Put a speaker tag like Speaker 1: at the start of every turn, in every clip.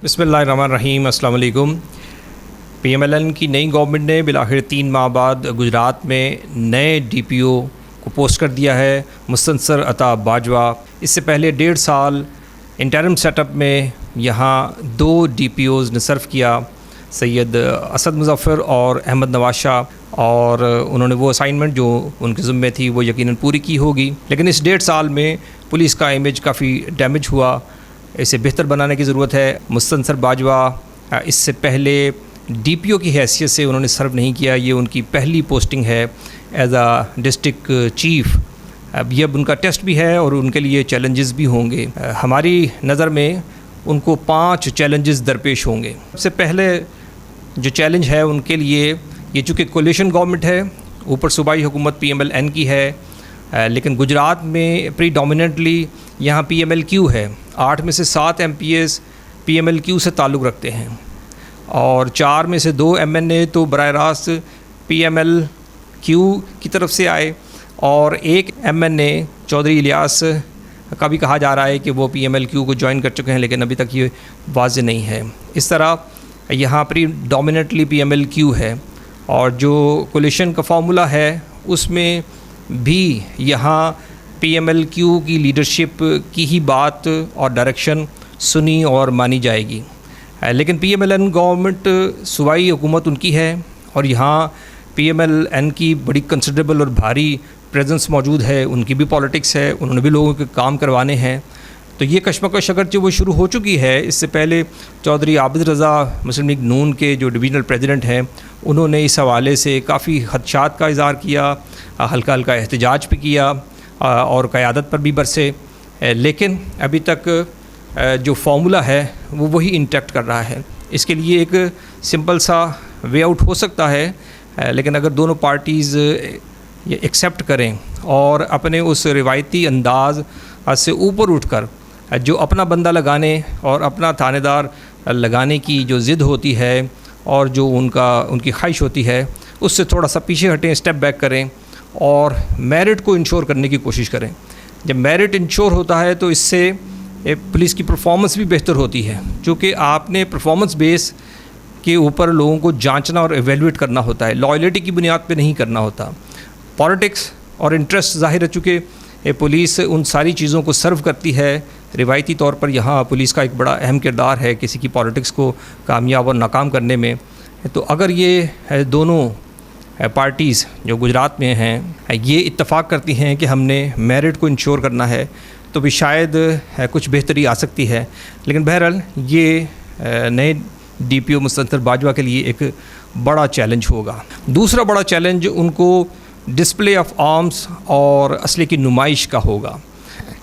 Speaker 1: बिस्मिल्लाहिर्रहमानिर्रहीम, अस्सलाम वालेकुम। PMLN की नई गवर्नमेंट ने बिलाखिर 3 माह बाद गुजरात में नए DPO को पोस्ट कर दिया है, मुस्तनसर अता बाजवा। इससे पहले 1.5 साल इंटरिम सेटअप में यहाँ 2 DPOs ने सर्व किया, सैयद असद मुज़फ़्फ़र और अहमद नवाज शाह, और उन्होंने वो असाइनमेंट जो उनके ज़िम्मे थी वो यकीनन पूरी की होगी। लेकिन इस 1.5 साल में पुलिस का इमेज काफ़ी डैमेज हुआ, इसे बेहतर बनाने की ज़रूरत है। मुस्तनसर बाजवा इससे पहले DPO की हैसियत से उन्होंने सर्व नहीं किया, ये उनकी पहली पोस्टिंग है एज आ डिस्ट्रिक्ट चीफ़। अब ये उनका टेस्ट भी है और उनके लिए चैलेंजेस भी होंगे। हमारी नज़र में उनको 5 चैलेंजेस दरपेश होंगे। सबसे पहले जो चैलेंज है उनके लिए, ये चूँकि कोलिशन गवर्नमेंट है, ऊपर सूबाई हुकूमत PMLN की है, लेकिन गुजरात में प्रीडोमिनेंटली यहाँ PMLQ है। 8 में से 7 MPs PMLQ से ताल्लुक़ रखते हैं और 4 में से 2 MNA तो बराह रास्त PMLQ की तरफ से आए, और एक MNA चौधरी इलियास का भी कहा जा रहा है कि वो PMLQ को ज्वाइन कर चुके हैं, लेकिन अभी तक ये वाज़ेह नहीं है। इस तरह यहाँ प्रीडोमिनेंटली PMLQ है, और जो कोलिशन का फार्मूला है उसमें भी यहाँ PMLQ की लीडरशिप की ही बात और डायरेक्शन सुनी और मानी जाएगी। लेकिन PMLN गवर्नमेंट सूबाई हुकूमत उनकी है और यहाँ PMLN की बड़ी कंसिडरेबल और भारी प्रेजेंस मौजूद है, उनकी भी पॉलिटिक्स है, उन्होंने भी लोगों के काम करवाने हैं। तो ये कशमकश अगरचे वो शुरू हो चुकी है। इससे पहले चौधरी आबिद रज़ा मुस्लिम लीग नून के जो डिवीज़नल प्रेसिडेंट हैं, उन्होंने इस हवाले से काफ़ी खदशात का इज़हार किया, हल्का हल्का एहतजाज भी किया और क़यादत पर भी बरसे, लेकिन अभी तक जो फार्मूला है वो वही इंटैक्ट कर रहा है। इसके लिए एक सिंपल सा वे आउट हो सकता है, लेकिन अगर दोनों पार्टीज़ ये एक्सेप्ट करें और अपने उस रिवायती अंदाज से ऊपर उठकर जो अपना बंदा लगाने और अपना थानेदार लगाने की जो ज़िद होती है और जो उनकी ख्वाहिश होती है, उससे थोड़ा सा पीछे हटें, स्टेप बैक करें और मेरिट को इंश्योर करने की कोशिश करें। जब मेरिट इंश्योर होता है तो इससे पुलिस की परफॉर्मेंस भी बेहतर होती है, क्योंकि आपने परफॉर्मेंस बेस के ऊपर लोगों को जांचना और एवेलुएट करना होता है, लॉयल्टी की बुनियाद पे नहीं करना होता। पॉलिटिक्स और इंटरेस्ट ज़ाहिर है, चूँकि पुलिस उन सारी चीज़ों को सर्व करती है। रिवायती तौर पर यहाँ पुलिस का एक बड़ा अहम किरदार है किसी की पॉलिटिक्स को कामयाब और नाकाम करने में। तो अगर ये दोनों पार्टीज़ जो गुजरात में हैं ये इत्तफ़ाक़ करती हैं कि हमने मेरिट को इंश्योर करना है, तो भी शायद कुछ बेहतरी आ सकती है। लेकिन बहरहाल ये नए DPO मुस्तनसर बाजवा के लिए एक बड़ा चैलेंज होगा। दूसरा बड़ा चैलेंज उनको डिस्प्ले ऑफ आर्म्स और असले की नुमाइश का होगा।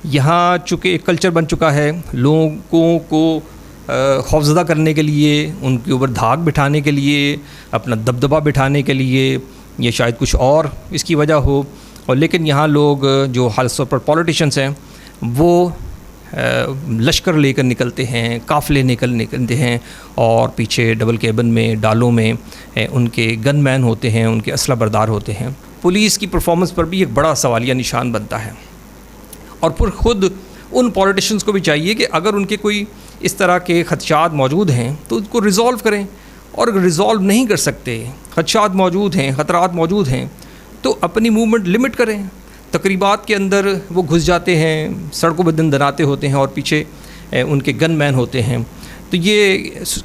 Speaker 1: यहाँ चूँकि एक कल्चर बन चुका है, लोगों को खौफज़दा करने के लिए, उनके ऊपर धाक बिठाने के लिए, अपना दबदबा बिठाने के लिए, ये शायद कुछ और इसकी वजह हो। और लेकिन यहाँ लोग जो खास तौर पर पॉलिटिशियंस हैं वो लश्कर लेकर निकलते हैं, काफ़िले निकलते हैं, और पीछे डबल केबिन में, डालों में उनके गनमैन होते हैं, उनके असला बरदार होते हैं। पुलिस की परफॉर्मेंस पर भी एक बड़ा सवालिया निशान बनता है। और फिर ख़ुद उन पॉलिटिशियंस को भी चाहिए कि अगर उनके कोई इस तरह के खदशात मौजूद हैं तो उसको रिज़ॉल्व करें, और अगर रिज़ॉल्व नहीं कर सकते, खदशात मौजूद हैं, ख़तरात मौजूद हैं, तो अपनी मूवमेंट लिमिट करें। तकरीबात के अंदर वो घुस जाते हैं, सड़कों पर दिन दनाते होते हैं और पीछे उनके गनमैन होते हैं। तो ये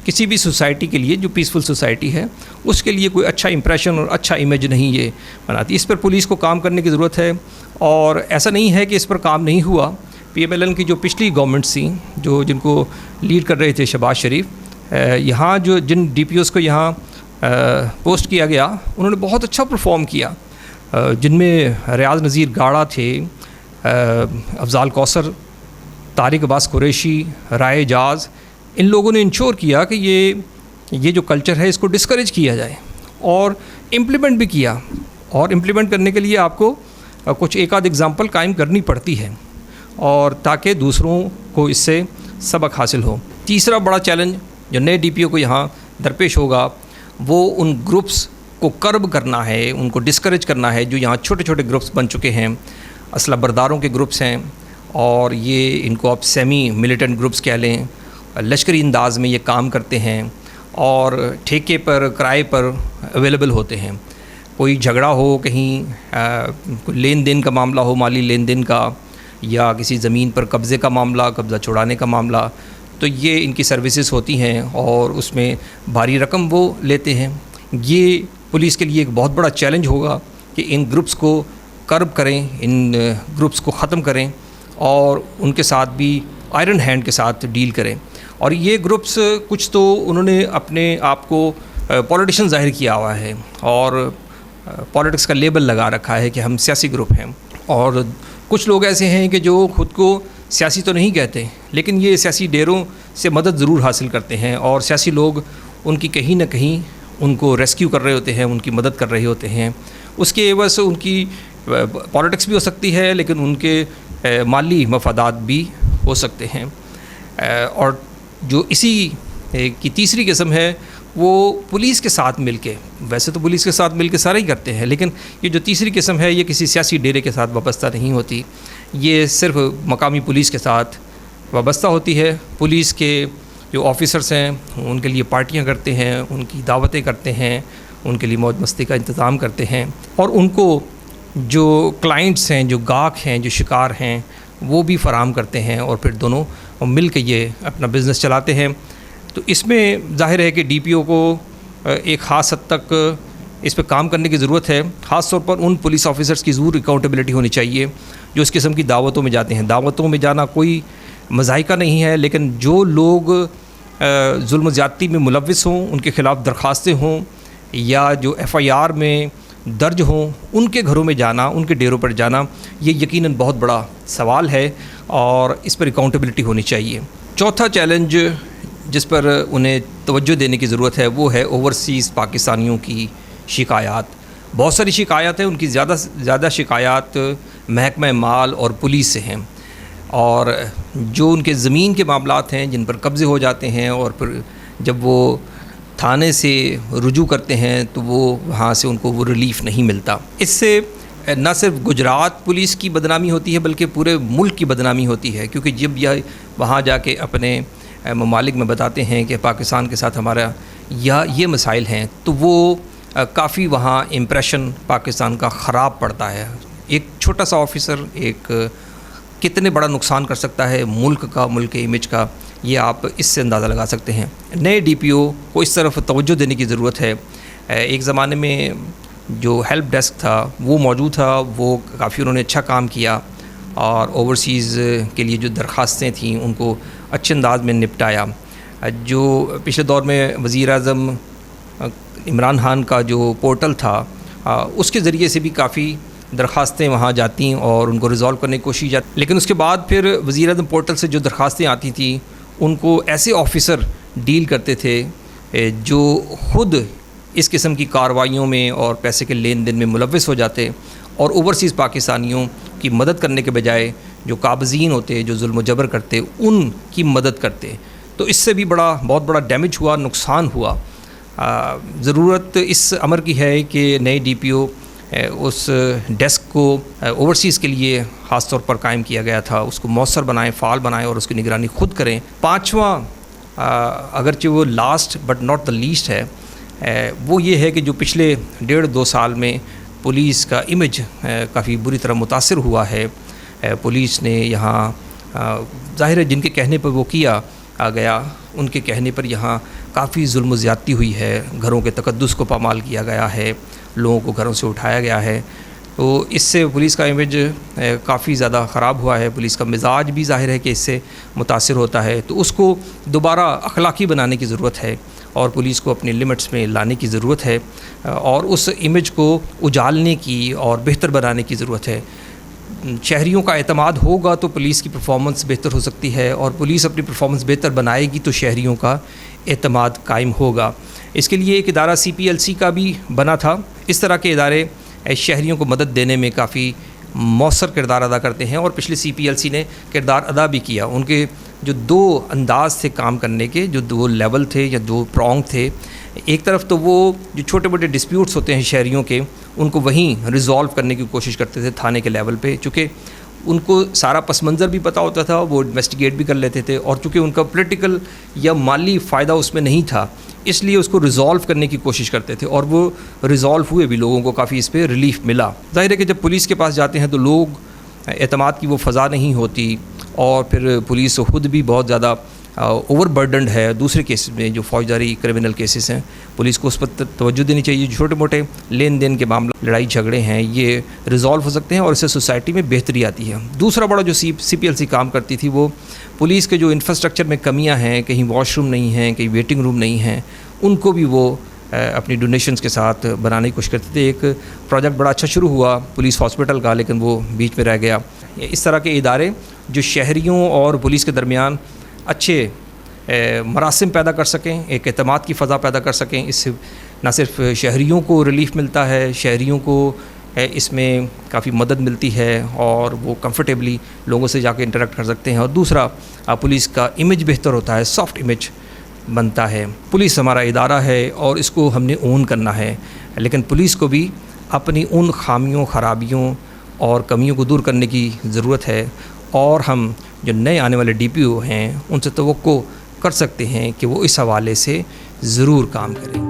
Speaker 1: किसी भी सोसाइटी के लिए, जो पीसफुल सोसाइटी है, उसके लिए कोई अच्छा इंप्रेशन और अच्छा इमेज नहीं ये बनाती। इस पर पुलिस को काम करने की ज़रूरत है, और ऐसा नहीं है कि इस पर काम नहीं हुआ। PMLN की जो पिछली गवर्नमेंट्स थी, जिनको लीड कर रहे थे शहबाज शरीफ, यहाँ जिन DPOs को यहाँ पोस्ट किया गया, उन्होंने बहुत अच्छा परफॉर्म किया, जिनमें रियाज नज़ीर गाड़ा थे, अफजाल कौसर, तारिक अब्बास कुरैशी, राय एजाज। इन लोगों ने इंश्योर किया कि ये जो कल्चर है इसको डिस्करेज किया जाए, और इम्प्लीमेंट भी किया। और इम्प्लीमेंट करने के लिए आपको कुछ एक आध एग्ज़ाम्पल कायम करनी पड़ती है, और ताकि दूसरों को इससे सबक हासिल हो। तीसरा बड़ा चैलेंज जो नए DPO को यहाँ दरपेश होगा, वो उन ग्रुप्स को कर्ब करना है, उनको डिस्करेज करना है जो यहाँ छोटे छोटे ग्रुप्स बन चुके हैं, असला बरदारों के ग्रुप्स हैं, और ये इनको आप सेमी मिलिटेंट ग्रुप्स कह लें, लश्करी अंदाज में ये काम करते हैं और ठेके पर, किराए पर अवेलेबल होते हैं। कोई झगड़ा हो, कहीं कोई लेन देन का मामला हो, माली लेन देन का, या किसी ज़मीन पर कब्ज़े का मामला, कब्ज़ा छुड़ाने का मामला, तो ये इनकी सर्विसेज होती हैं और उसमें भारी रकम वो लेते हैं। ये पुलिस के लिए एक बहुत बड़ा चैलेंज होगा कि इन ग्रुप्स को कर्ब करें, इन ग्रुप्स को ख़त्म करें और उनके साथ भी आयरन हैंड के साथ डील करें। और ये ग्रुप्स कुछ तो उन्होंने अपने आप को पॉलिटिशियन जाहिर किया हुआ है और पॉलिटिक्स का लेबल लगा रखा है कि हम सियासी ग्रुप हैं, और कुछ लोग ऐसे हैं कि जो ख़ुद को सियासी तो नहीं कहते, लेकिन ये सियासी डेरों से मदद ज़रूर हासिल करते हैं और सियासी लोग उनकी कहीं ना कहीं उनको रेस्क्यू कर रहे होते हैं, उनकी मदद कर रहे होते हैं। उसके एवज़ उनकी पॉलिटिक्स भी हो सकती है, लेकिन उनके माली मफादात भी हो सकते हैं। और जो इसी की तीसरी किस्म है वो पुलिस के साथ मिलके, वैसे तो पुलिस के साथ मिलके सारे ही करते हैं, लेकिन ये जो तीसरी किस्म है ये किसी सियासी डेरे के साथ वाबस्ता नहीं होती, ये सिर्फ मकामी पुलिस के साथ वाबस्ता होती है। पुलिस के जो ऑफिसर्स हैं उनके लिए पार्टियां करते हैं, उनकी दावतें करते हैं, उनके लिए मौज मस्ती का इंतज़ाम करते हैं, और उनको जो क्लाइंट्स हैं, जो गाहक हैं, जो शिकार हैं, वो भी फराहम करते हैं और फिर दोनों मिल के ये अपना बिज़नेस चलाते हैं। तो इसमें ज़ाहिर है कि डीपीओ को एक ख़ास हद तक इस पर काम करने की ज़रूरत है। ख़ास तौर पर उन पुलिस ऑफिसर्स की ज़रूर अकाउंटेबिलिटी होनी चाहिए जो इस किस्म की दावतों में जाते हैं। दावतों में जाना कोई मज़ाहिका नहीं है, लेकिन जो लोग जुल्म ज़्यादती में मुलव्विस हों, उनके ख़िलाफ़ दरख्वास्तें हों या जो FIR में दर्ज हों, उनके घरों में जाना, उनके डेरों पर जाना, ये यकीनन बहुत बड़ा सवाल है और इस पर अकाउंटेबिलिटी होनी चाहिए। चौथा चैलेंज जिस पर उन्हें तवज्जो देने की ज़रूरत है वो है ओवरसीज़ पाकिस्तानियों की शिकायत। बहुत सारी शिकायत हैं, उनकी ज़्यादा शिकायत महकमा माल और पुलिस से हैं, और जो उनके ज़मीन के मामलात हैं जिन पर कब्ज़े हो जाते हैं और फिर जब वो थाने से रुजू करते हैं तो वो वहाँ से उनको वो रिलीफ़ नहीं मिलता। इससे न सिर्फ गुजरात पुलिस की बदनामी होती है बल्कि पूरे मुल्क की बदनामी होती है, क्योंकि जब यह वहाँ जाके अपने ममालिक में बताते हैं कि पाकिस्तान के साथ हमारा ये मसाइल हैं, तो वो काफ़ी वहाँ इम्प्रेशन पाकिस्तान का ख़राब पड़ता है। एक छोटा सा ऑफिसर एक कितने बड़ा नुकसान कर सकता है मुल्क का, मुल्क के इमेज का, ये आप इससे अंदाज़ा लगा सकते हैं। नए DPO को इस तरफ तवज्जो देने की ज़रूरत है। एक ज़माने में जो हेल्प डेस्क था वो मौजूद था, वो काफ़ी उन्होंने अच्छा काम किया और ओवरसीज़ के लिए जो दरख्वास्तें थीं उनको अच्छे अंदाज में निपटाया। जो पिछले दौर में वज़ीर-ए-आज़म इमरान खान का जो पोर्टल था उसके ज़रिए से भी काफ़ी दरख्वास्तें वहाँ जाती और उनको रिज़ॉल्व करने की कोशिश जाती, लेकिन उसके बाद फिर वज़ीर-ए-आज़म पोर्टल से जो दरख्वास्तें आती थी उनको ऐसे ऑफ़िसर डील करते थे जो ख़ुद इस किस्म की कार्रवाइयों में और पैसे के लेन देन में मुलव्विस हो जाते और ओवरसीज़ पाकिस्तानियों की मदद करने के बजाय जो काबज़ीन होते, जो जुल्म जबर करते, उनकी मदद करते। तो इससे भी बहुत बड़ा डैमेज हुआ, नुकसान हुआ। ज़रूरत इस अमर की है कि नए DPO उस डेस्क को ओवरसीज़ के लिए ख़ास तौर पर कायम किया गया था, उसको मौसर बनाएं, फ़ाल बनाएं और उसकी निगरानी ख़ुद करें। पाँचवा, अगरचे वो last but not the least है, वो ये है कि जो पिछले 1.5-2 साल में पुलिस का इमेज काफ़ी बुरी तरह मुतासिर हुआ है। पुलिस ने यहाँ ज़ाहिर है जिनके कहने पर वो किया गया, उनके कहने पर यहाँ काफ़ी जुल्म ज़्यादती हुई है, घरों के तकद्दुस को पामाल किया गया है, लोगों को घरों से उठाया गया है। तो इससे पुलिस का इमेज काफ़ी ज़्यादा ख़राब हुआ है। पुलिस का मिजाज भी ज़ाहिर है कि इससे मुतासिर होता है। तो उसको दोबारा अखलाकी बनाने की ज़रूरत है और पुलिस को अपनी लिमिट्स में लाने की ज़रूरत है और उस इमेज को उजालने की और बेहतर बनाने की ज़रूरत है। शहरियों का एतमाद होगा तो पुलिस की परफॉर्मेंस बेहतर हो सकती है और पुलिस अपनी परफॉर्मेंस बेहतर बनाएगी तो शहरियों का एतमाद कायम होगा। इसके लिए एक इदारा CPLC का भी बना था। इस तरह के इदारे शहरियों को मदद देने में काफ़ी मौसर किरदार अदा करते हैं और पिछले CPLC ने किरदार अदा भी किया। उनके जो 2 अंदाज़ थे काम करने के, जो 2 लेवल थे या 2 प्रॉन्ग थे, एक तरफ तो वो जो छोटे मोटे डिस्प्यूट्स होते हैं शहरियों के, उनको वहीं रिज़ॉल्व करने की कोशिश करते थे थाने के लेवल पे, चूँकि उनको सारा पस मंज़र भी पता होता था, वो इन्वेस्टिगेट भी कर लेते थे, और चूँकि उनका पॉलिटिकल या माली फ़ायदा उसमें नहीं था, इसलिए उसको रिज़ॉल्व करने की कोशिश करते थे, और वो रिज़ॉल्व हुए भी, लोगों को काफ़ी इस पर रिलीफ मिला। ज़ाहिर है कि जब पुलिस के पास जाते हैं तो लोग एतमाद की वो फ़ज़ा नहीं होती, और फिर पुलिस खुद भी बहुत ज़्यादा ओवरबर्डनड है। दूसरे केसेस में जो फौजदारी क्रिमिनल केसेस हैं, पुलिस को उस पर तवज्जो देनी चाहिए। जो छोटे मोटे लेन देन के मामले, लड़ाई झगड़े हैं, ये रिज़ॉल्व हो सकते हैं और इससे सोसाइटी में बेहतरी आती है। दूसरा बड़ा जो CPLC काम करती थी, वो पुलिस के जो इंफ्रास्ट्रक्चर में कमियां हैं, कहीं वॉशरूम नहीं हैं, कहीं वेटिंग रूम नहीं हैं, उनको भी वो अपनी डोनेशंस के साथ बनाने की कोशिश करते थे। एक प्रोजेक्ट बड़ा अच्छा शुरू हुआ पुलिस हॉस्पिटल का, लेकिन वो बीच में रह गया। इस तरह के इदारे जो शहरियों और पुलिस के दरमियान अच्छे मरासिम पैदा कर सकें, एक एतमाद की फ़ज़ा पैदा कर सकें, इससे न सिर्फ शहरियों को रिलीफ़ मिलता है, शहरियों को इसमें काफ़ी मदद मिलती है, और वो कंफर्टेबली लोगों से जाके इंटरेक्ट कर सकते हैं, और दूसरा पुलिस का इमेज बेहतर होता है, सॉफ्ट इमेज बनता है। पुलिस हमारा इदारा है और इसको हमने ओन करना है, लेकिन पुलिस को भी अपनी उन खामियों, ख़राबियों और कमियों को दूर करने की ज़रूरत है, और हम जो नए आने वाले DPO हैं उनसे तवक्को कर सकते हैं कि वो इस हवाले से ज़रूर काम करें।